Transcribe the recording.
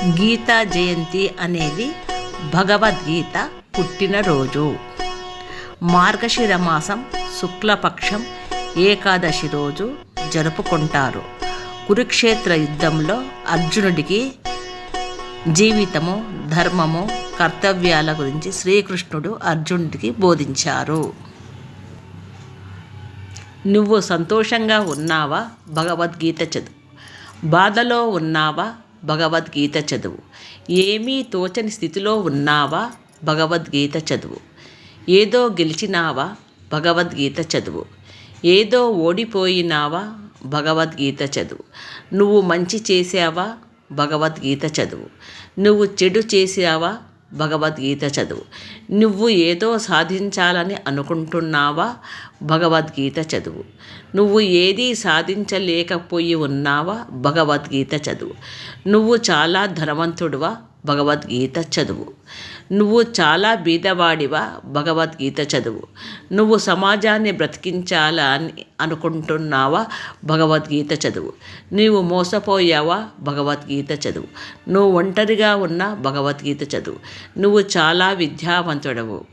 గీతా జయంతి అనేది భగవద్గీత పుట్టినరోజు. మార్గశిర మాసం శుక్లపక్షం ఏకాదశి రోజు జరుపుకుంటారు. కురుక్షేత్ర యుద్ధంలో అర్జునుడికి జీవితము, ధర్మము, కర్తవ్యాల గురించి శ్రీకృష్ణుడు అర్జునుడికి బోధించారు. నువ్వు సంతోషంగా ఉన్నావా? భగవద్గీత చదువు. బాధలో ఉన్నావా? భగవద్గీత చదువు. ఏమీ తోచని స్థితిలో ఉన్నావా? భగవద్గీత చదువు. ఏదో గెలిచినావా? భగవద్గీత చదువు. ఏదో ఓడిపోయినావా? భగవద్గీత చదువు. నువ్వు మంచి చేసావా? భగవద్గీత చదువు. నువ్వు చెడు చేసావా? భగవద్గీత చదువు. నువ్వు ఏదో సాధించాలని అనుకుంటున్నావా? భగవద్గీత చదువు. నువ్వు ఏదీ సాధించలేకపోయి ఉన్నావా? భగవద్గీత చదువు. నువ్వు చాలా ధనవంతుడివా? భగవద్గీత చదువు. నువ్వు చాలా బీదవాడివా? భగవద్గీత చదువు. నువ్వు సమాజాన్ని బ్రతికించాలని అనుకుంటున్నావా? భగవద్గీత చదువు. నీవు మోసపోయావా? భగవద్గీత చదువు. నువ్వు ఒంటరిగా ఉన్నా భగవద్గీత చదువు. నువ్వు చాలా విద్యావంతుడవు.